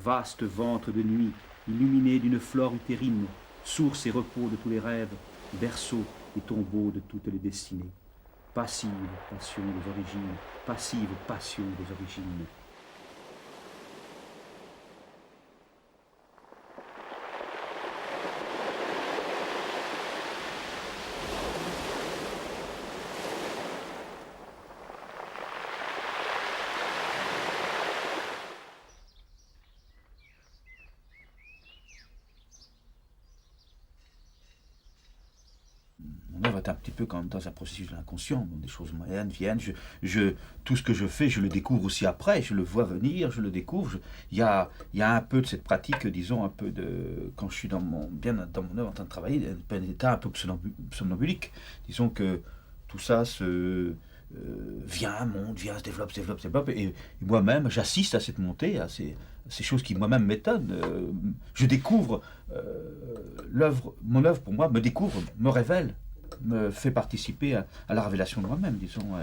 vaste ventre de nuit, illuminé d'une flore utérine, source et repos de tous les rêves, berceau et tombeau de toutes les destinées. Passive passion des origines, passive passion des origines. Mon œuvre est un petit peu comme dans un processus de l'inconscient. Des choses moyennes viennent, tout ce que je fais, je le découvre aussi après, je le vois venir, je le découvre. Il y a un peu de cette pratique, disons, un peu de, quand je suis bien dans mon œuvre en train de travailler, un état un peu somnambulique. Disons que tout ça vient, monte, vient, se développe, et moi-même, j'assiste à cette montée, à ces choses qui moi-même m'étonnent. Je découvre mon œuvre pour moi me découvre, me révèle, me fait participer à la révélation de moi-même, disons,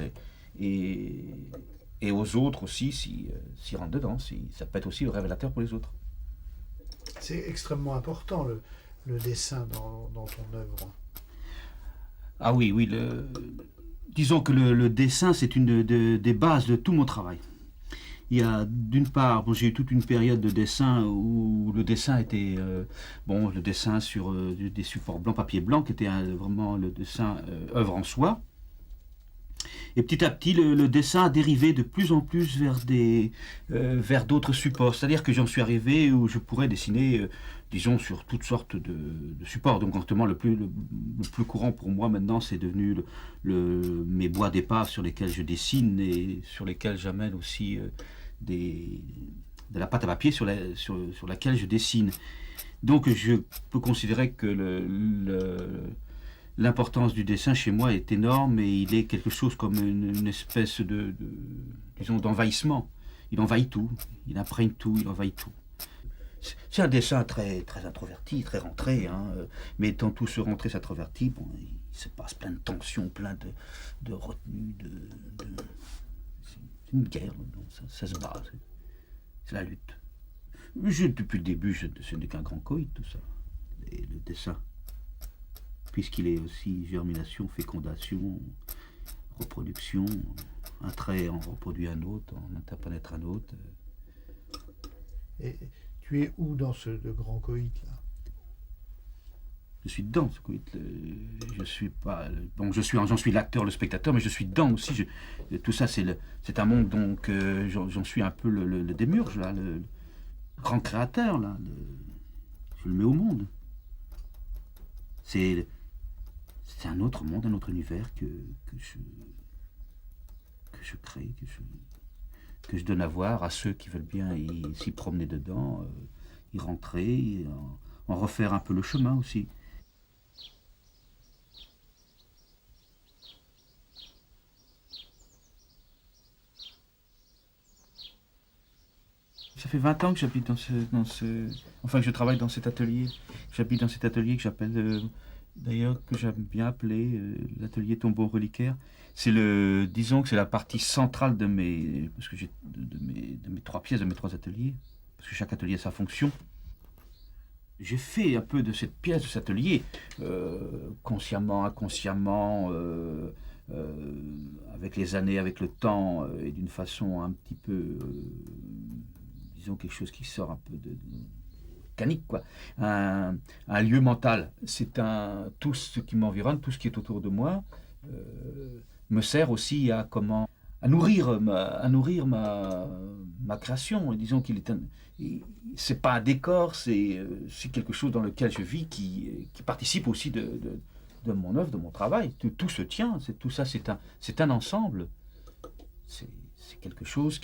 et aux autres aussi, s'y rentrent dedans, ça peut être aussi le révélateur pour les autres. C'est extrêmement important le dessin dans ton œuvre. Ah oui, disons que le dessin, c'est une des bases de tout mon travail. Il y a d'une part, j'ai eu toute une période de dessin où le dessin était, le dessin sur des supports blancs, papier blanc, qui était vraiment le dessin œuvre en soi. Et petit à petit, le dessin a dérivé de plus en plus vers d'autres supports. C'est-à-dire que j'en suis arrivé où je pourrais dessiner, disons, sur toutes sortes de supports. Donc, le plus courant pour moi maintenant, c'est devenu mes bois d'épave sur lesquels je dessine et sur lesquels j'amène aussi de la pâte à papier sur laquelle je dessine. Donc, je peux considérer que l'importance du dessin chez moi est énorme et il est quelque chose comme une espèce disons, d'envahissement. Il envahit tout, il imprègne tout, il envahit tout. C'est un dessin très, très introverti, très rentré, mais étant tout ce rentré s'introverti, il se passe plein de tensions, plein de retenues, c'est une guerre, ça se bat, c'est la lutte. Depuis le début, ce n'est qu'un grand coït, tout ça, le dessin. Puisqu'il est aussi germination, fécondation, reproduction, un trait en reproduit un autre, en interpénètre un autre. Et tu es où dans ce grand coït là? Je suis dedans ce coït. Je suis pas. Bon, j'en suis l'acteur, le spectateur, mais je suis dedans aussi. Tout ça, c'est un monde donc j'en suis un peu le démiurge là, le grand créateur là. Je le mets au monde. C'est un autre monde, un autre univers que je crée, que je donne à voir à ceux qui veulent bien s'y promener dedans, y rentrer, en refaire un peu le chemin aussi. Ça fait 20 ans que j'habite enfin que je travaille dans cet atelier. J'habite dans cet atelier que j'appelle d'ailleurs, que j'aime bien appeler l'atelier tombeau reliquaire. Disons que c'est la partie centrale parce que j'ai de mes 3 pièces, de mes 3 ateliers, parce que chaque atelier a sa fonction. J'ai fait un peu de cette pièce, de cet atelier, consciemment, inconsciemment, avec les années, avec le temps, et d'une façon un petit peu, disons quelque chose qui sort un peu de mécanique, quoi. Un lieu mental. Tout ce qui m'environne, tout ce qui est autour de moi, me sert aussi à nourrir ma création. Et disons c'est pas un décor, c'est quelque chose dans lequel je vis qui participe aussi de mon œuvre, de mon travail. Tout se tient. Tout ça, c'est un ensemble. C'est quelque chose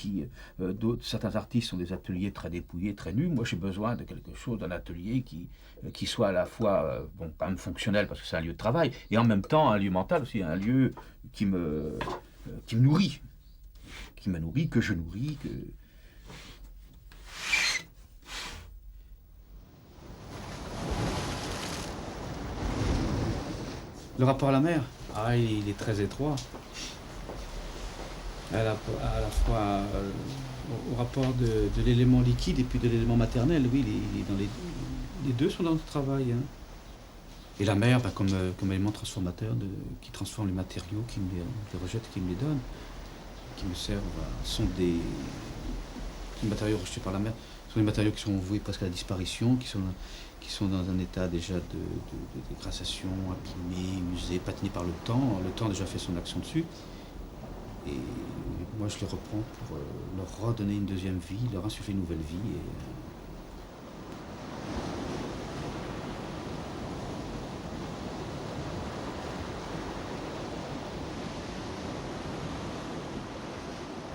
certains artistes ont des ateliers très dépouillés, très nus. Moi, j'ai besoin de quelque chose, d'un atelier qui soit à la fois, quand même fonctionnel, parce que c'est un lieu de travail, et en même temps un lieu mental aussi, un lieu qui me nourrit, que je nourris, Le rapport à la mer, il est très étroit. à la fois au rapport de l'élément liquide et puis de l'élément maternel. Oui, les deux sont dans le travail. Hein. Et la mer, comme élément transformateur qui transforme les matériaux, qui me les rejette, qui me les donne, qui me servent, sont des matériaux rejetés par la mer, sont des matériaux qui sont voués presque à la disparition, qui sont dans un état déjà de dégradation, abîmés, usés, patinés par le temps. Le temps a déjà fait son action dessus. Et moi, je les reprends pour leur redonner une deuxième vie, leur insuffler une nouvelle vie.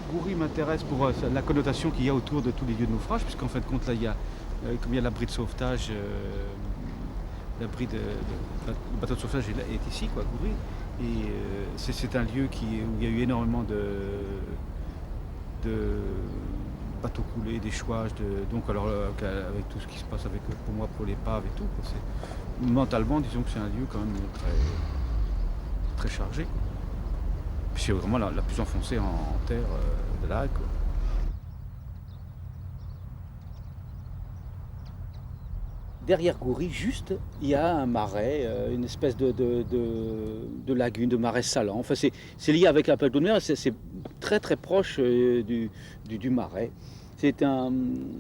Goury m'intéresse pour la connotation qu'il y a autour de tous les lieux de naufrage, puisqu'en fin de compte, là, comme il y a l'abri de sauvetage, le bateau de sauvetage est ici, quoi, Goury. Et c'est un lieu où il y a eu énormément de bateaux coulés, d'échouages, donc alors avec tout ce qui se passe pour moi, pour l'épave et tout, quoi, mentalement, disons que c'est un lieu quand même très, très chargé. Puis c'est vraiment la plus enfoncée en terre de la Hague, quoi. Derrière Goury, juste, il y a un marais, une espèce de lagune, de marais salant. Enfin, c'est lié avec la plaque de mer, c'est très très proche du marais. C'est un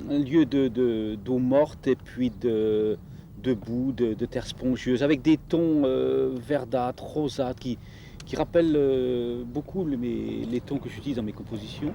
lieu d'eau morte et puis de boue, de terre spongieuse, avec des tons verdâtres, rosâtres, qui rappellent beaucoup les tons que j'utilise dans mes compositions.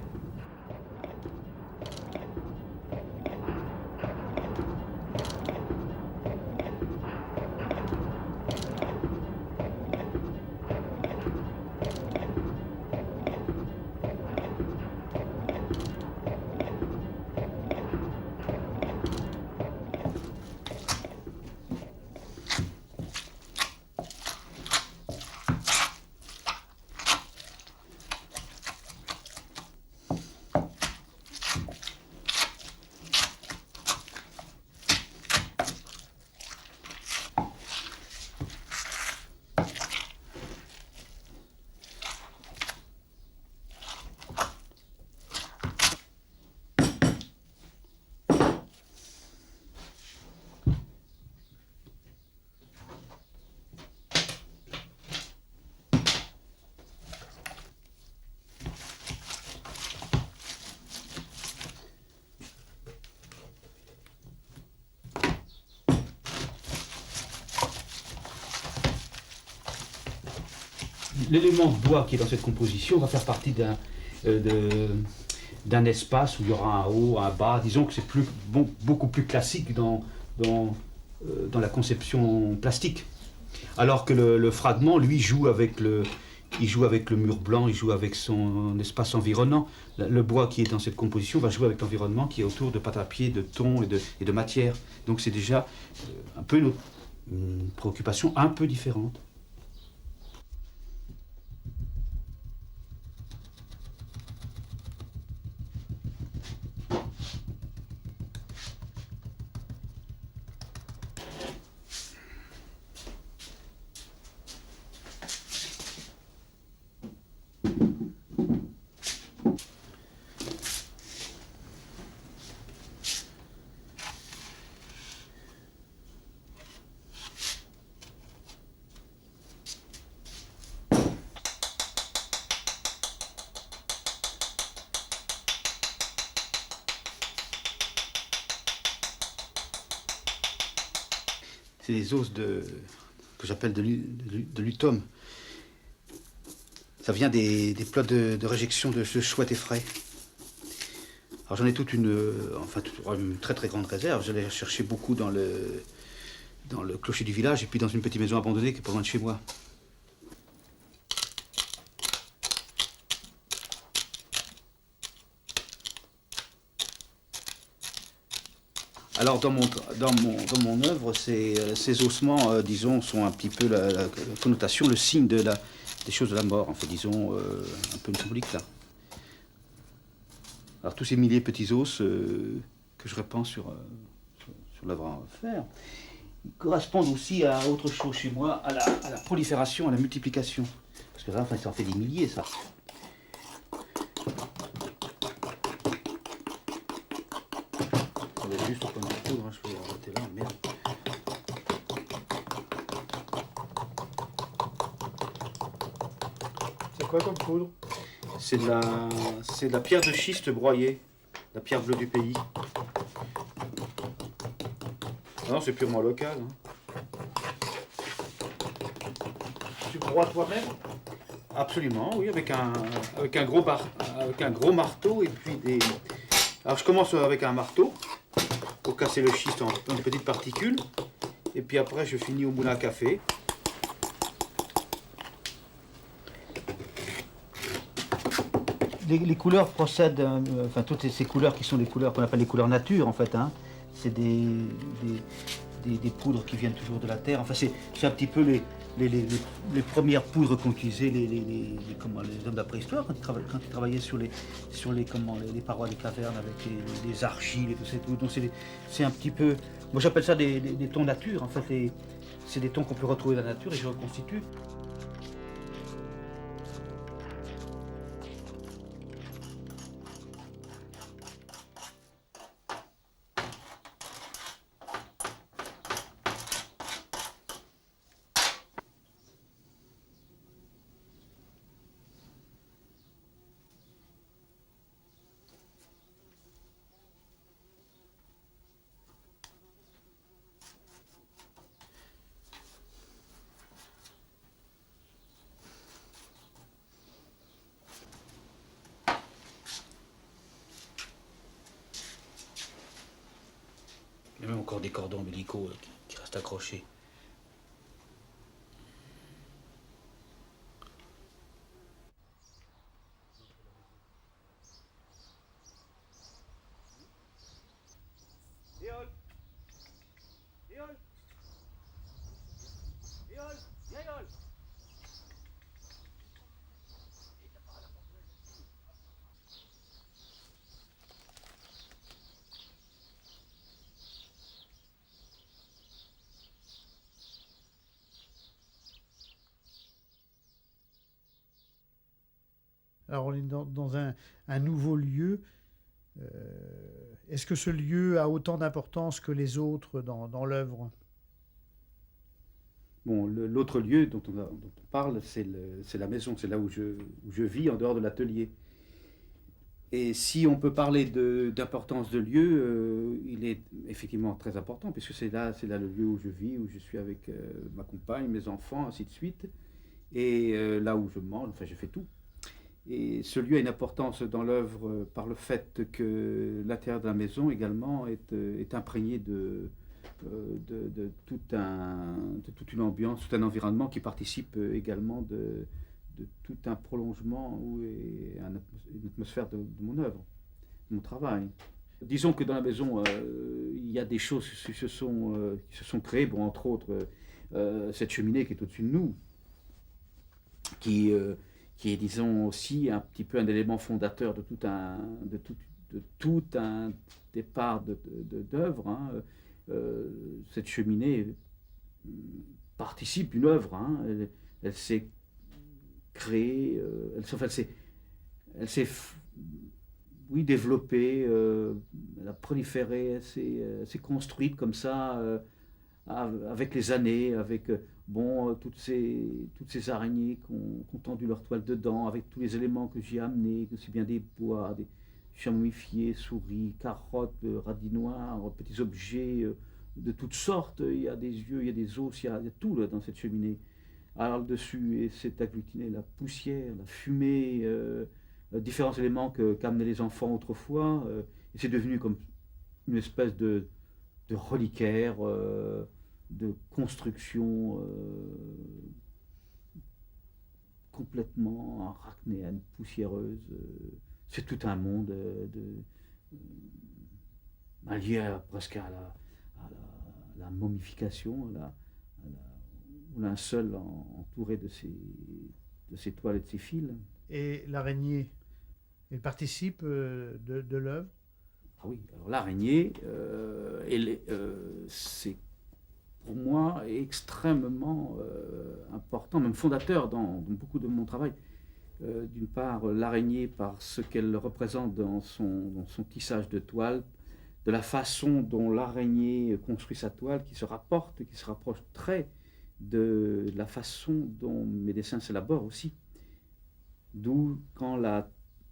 L'élément de bois qui est dans cette composition va faire partie d'un espace où il y aura un haut, un bas. Disons que c'est beaucoup plus classique dans la conception plastique. Alors que le fragment, lui, joue avec le mur blanc, il joue avec son espace environnant. Le bois qui est dans cette composition va jouer avec l'environnement qui est autour de pâte à pied, de tons et de matière. Donc c'est déjà un peu une préoccupation un peu différente. C'est les os que j'appelle de l'utome. Ça vient des plots de réjection de chouettes et frais. Alors j'en ai une très très grande réserve. J'allais chercher beaucoup dans le clocher du village et puis dans une petite maison abandonnée qui est pas loin de chez moi. Alors dans mon œuvre, ces ossements, disons, sont un petit peu la connotation, le signe des choses de la mort, en fait, disons, un peu une symbolique là. Alors tous ces milliers de petits os que je répands sur l'œuvre à faire, correspondent aussi à autre chose chez moi, à la prolifération, à la multiplication. Parce que là, enfin, ça en fait des milliers, ça. quoi comme poudre? C'est de la pierre de schiste broyée, la pierre bleue du pays. Non, c'est purement local. Hein. Tu broies toi-même? Absolument, oui, avec un gros marteau et puis des. Alors je commence avec un marteau pour casser le schiste en petites particules. Et puis après je finis au moulin à café. Les couleurs procèdent, enfin toutes ces couleurs qui sont des couleurs qu'on appelle les couleurs nature en fait. Hein. C'est des poudres qui viennent toujours de la terre. Enfin c'est un petit peu les premières poudres qu'utilisaient les hommes de la préhistoire quand ils travaillaient sur les parois des cavernes avec les argiles et tout ça. Donc c'est un petit peu, moi j'appelle ça des tons nature. En fait c'est des tons qu'on peut retrouver dans la nature et je reconstitue. Il y a même encore des cordons ombilicaux qui restent accrochés. Alors on est dans un nouveau lieu. Est-ce que ce lieu a autant d'importance que les autres dans l'œuvre? Bon, l'autre lieu dont on parle, c'est la maison, c'est là où je vis en dehors de l'atelier. Et si on peut parler d'importance de lieu, il est effectivement très important, puisque c'est là le lieu où je vis, où je suis avec ma compagne, mes enfants, ainsi de suite, et là où je mange, enfin je fais tout. Et ce lieu a une importance dans l'œuvre par le fait que l'intérieur de la maison également est imprégné de toute une ambiance, tout un environnement qui participe également de tout un prolongement et une atmosphère de mon œuvre, de mon travail. Disons que dans la maison, il y a des choses qui se sont créées, bon, entre autres cette cheminée qui est au-dessus de nous, qui est, disons, aussi un petit peu un élément fondateur de tout un départ d'œuvre. Hein. Cette cheminée participe d'une œuvre. Hein. Elle s'est créée, elle s'est oui, développée, elle a proliféré, elle s'est construite comme ça avec les années, avec toutes ces araignées qui ont tendu leur toile dedans, avec tous les éléments que j'ai amenés, aussi bien des bois, des chamomifiés, souris, carottes, radis noirs, petits objets de toutes sortes. Il y a des yeux, il y a des os, il y a tout là, dans cette cheminée. Alors le dessus, c'est agglutiné la poussière, la fumée, différents éléments qu'amenaient les enfants autrefois. Et c'est devenu comme une espèce de reliquaire, de construction complètement arachnéenne, poussiéreuse. C'est tout un monde lié presque à la momification, au linceul entouré de ces toiles et de ces fils. Et l'araignée, elle participe de l'œuvre? Ah oui, alors l'araignée, c'est pour moi extrêmement important, même fondateur dans beaucoup de mon travail. D'une part, l'araignée par ce qu'elle représente dans son tissage de toile, de la façon dont l'araignée construit sa toile, qui se rapproche très de la façon dont mes dessins s'élaborent aussi. D'où quand la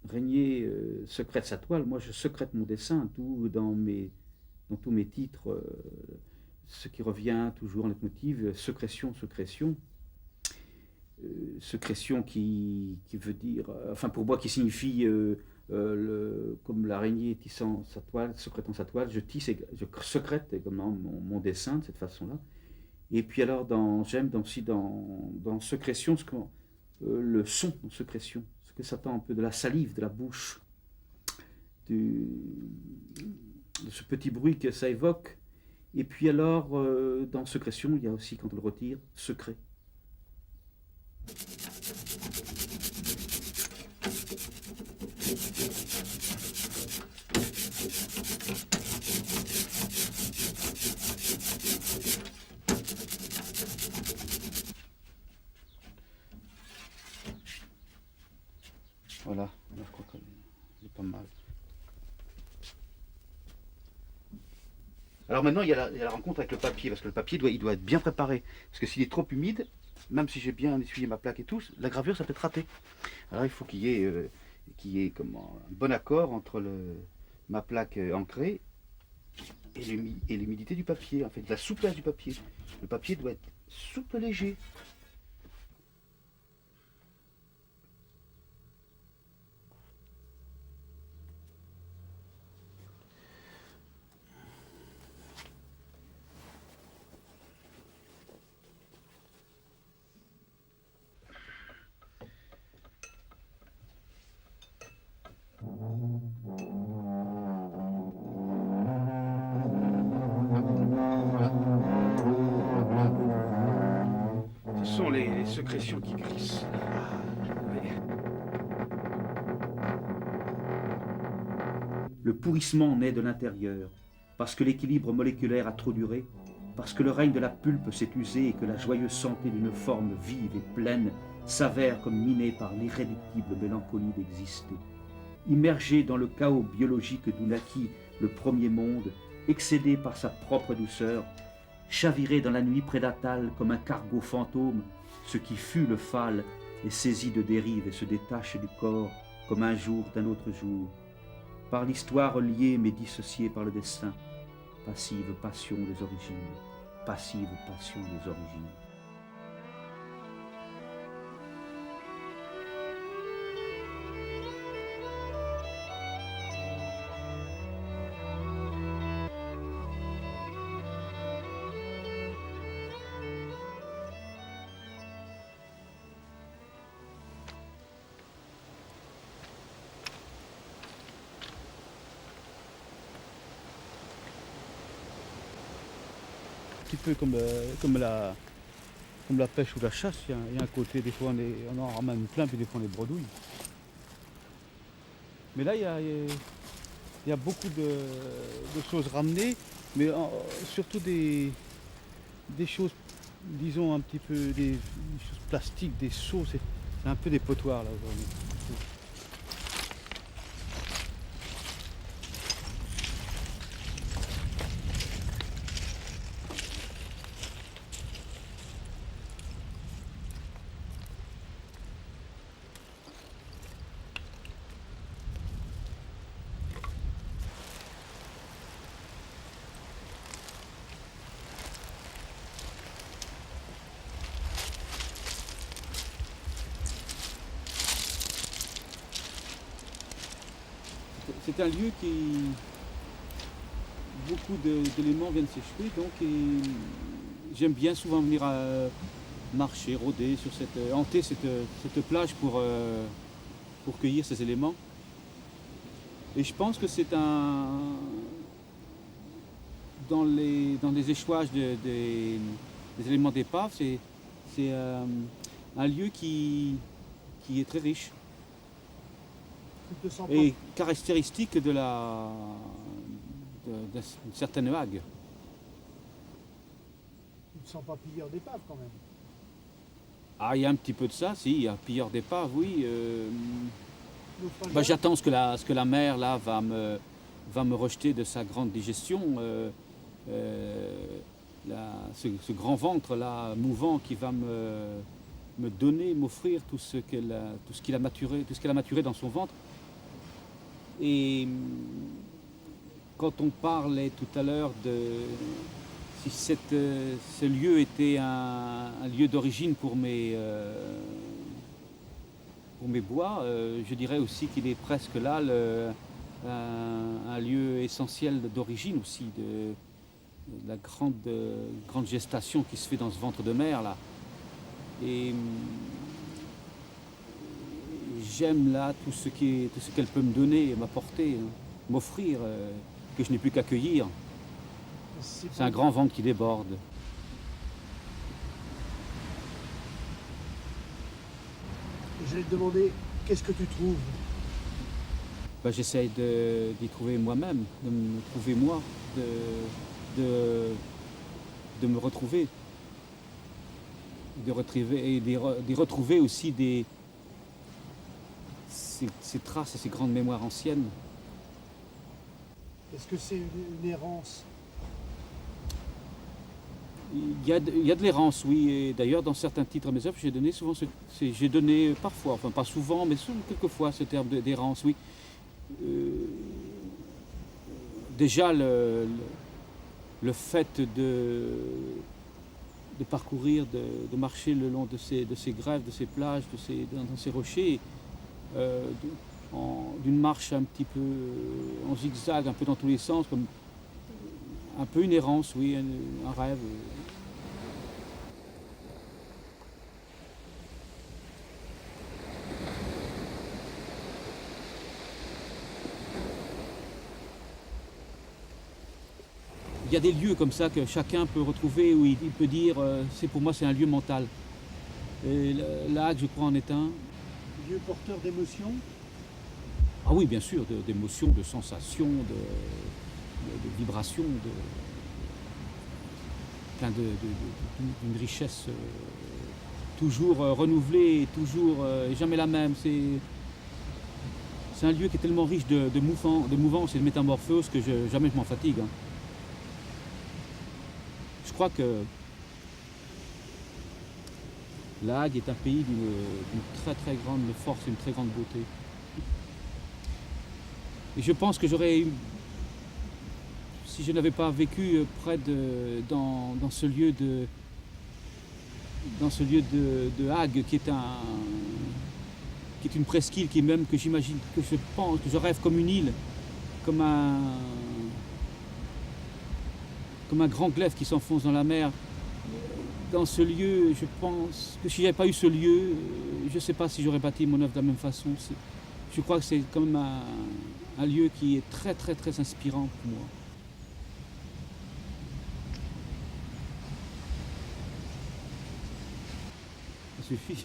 araignée secrète sa toile, moi je secrète mon dessin, d'où dans tous mes titres, ce qui revient toujours en leitmotiv, sécrétion, sécrétion. Sécrétion qui veut dire, enfin pour moi qui signifie, comme l'araignée tissant sa toile, secrètant sa toile, je tisse et je secrète comme dans mon dessin de cette façon-là. Et puis alors j'aime aussi dans sécrétion le son en sécrétion, ce que ça tend un peu de la salive, de la bouche, du, de ce petit bruit que ça évoque. Et puis alors dans sécrétion, il y a aussi quand on le retire, secret. Voilà, là, je crois qu'elle est pas mal. Alors maintenant, il y a la rencontre avec le papier, parce que le papier il doit être bien préparé. Parce que s'il est trop humide, même si j'ai bien essuyé ma plaque et tout, la gravure, ça peut être raté. Alors il faut qu'il y ait comme un bon accord entre ma plaque ancrée et l'humidité du papier, en fait, de la souplesse du papier. Le papier doit être souple, léger. Ce sont les sécrétions qui glissent. Le pourrissement naît de l'intérieur, parce que l'équilibre moléculaire a trop duré, parce que le règne de la pulpe s'est usé et que la joyeuse santé d'une forme vive et pleine s'avère comme minée par l'irréductible mélancolie d'exister. Immergé dans le chaos biologique d'où naquit le premier monde, excédé par sa propre douceur, chaviré dans la nuit prédatale comme un cargo fantôme, ce qui fut le phale est saisi de dérive et se détache du corps comme un jour d'un autre jour. Par l'histoire liée mais dissociée par le destin, passive passion des origines, passive passion des origines. Un petit peu comme la pêche ou la chasse, il y a un côté, des fois on en ramène plein, puis des fois on les bredouille. Mais là, il y a beaucoup de choses ramenées, mais surtout des choses, disons un petit peu, des choses plastiques, des seaux, c'est un peu des potoirs là aujourd'hui. C'est un lieu qui... Beaucoup d'éléments viennent s'échouer, donc j'aime bien souvent venir marcher, rôder sur hanter cette plage pour cueillir ces éléments. Et je pense que c'est dans les échouages des éléments d'épave, c'est un lieu qui est très riche. Et caractéristique d'une certaine vague. Tu ne te sens pas pilleur d'épave quand même. Ah, il y a un petit peu de ça, si, il y a pilleur d'épave, oui. J'attends ce que la mer là va me rejeter de sa grande digestion. Ce grand ventre là mouvant qui va me donner, m'offrir tout ce qu'il a maturé dans son ventre. Et quand on parlait tout à l'heure de si ce lieu était un lieu d'origine pour mes bois, je dirais aussi qu'il est presque là un lieu essentiel d'origine aussi, de la grande gestation qui se fait dans ce ventre de mer là. Et j'aime là tout ce qu'elle peut me donner, m'apporter, m'offrir, que je n'ai plus qu'à cueillir. C'est un grand ventre qui déborde. Je vais te demander, qu'est-ce que tu trouves? J'essaye d'y trouver moi-même, de me trouver moi, de me retrouver. Et d'y retrouver aussi ces traces et ces grandes mémoires anciennes. Est-ce que c'est une errance? Il y a de l'errance, oui. Et d'ailleurs, dans certains titres à mes œuvres, j'ai donné souvent j'ai donné parfois, enfin pas souvent, mais quelquefois ce terme d'errance, oui. Déjà le fait de parcourir, de marcher le long de ces grèves, de ces plages, dans ces rochers, d'une marche un petit peu en zigzag, un peu dans tous les sens, comme un peu une errance, oui, un rêve. Il y a des lieux comme ça que chacun peut retrouver où il peut dire pour moi c'est un lieu mental. Et là, je crois, en est un. Lieu porteur d'émotions? Ah oui, bien sûr, d'émotions, de sensations, de vibrations, d'une richesse toujours renouvelée, toujours jamais la même. C'est un lieu qui est tellement riche de mouvance et de métamorphose que jamais je m'en fatigue. Hein. Je crois que La Hague est un pays d'une très très grande force et une très grande beauté. Et je pense que si je n'avais pas vécu dans ce lieu de Hague, qui est une presqu'île, que j'imagine, que je pense, que je rêve comme une île, comme un grand glaive qui s'enfonce dans la mer. Dans ce lieu, je pense que si j'avais pas eu ce lieu, je ne sais pas si j'aurais bâti mon œuvre de la même façon. Je crois que c'est quand même un lieu qui est très très très inspirant pour moi. Ça suffit.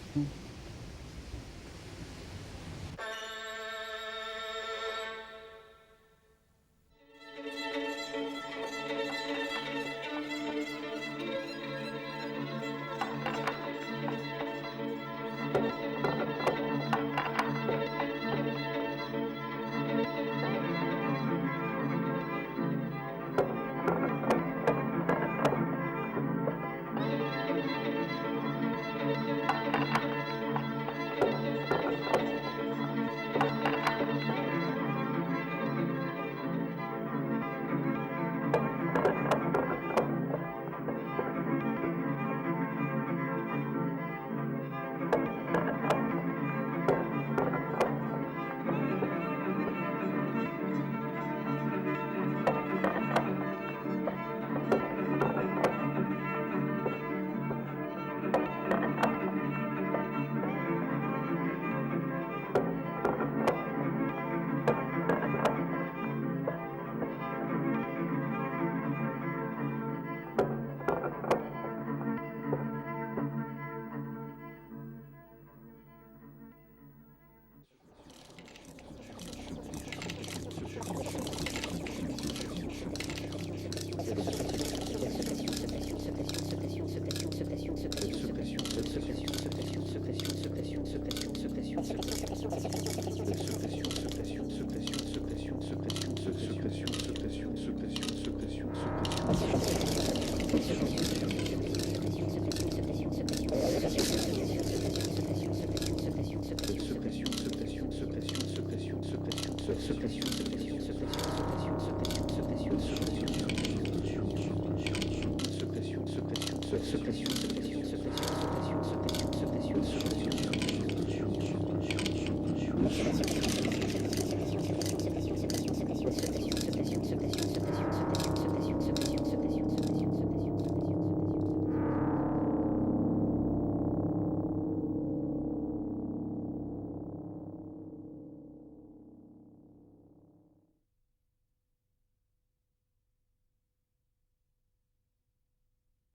secrétion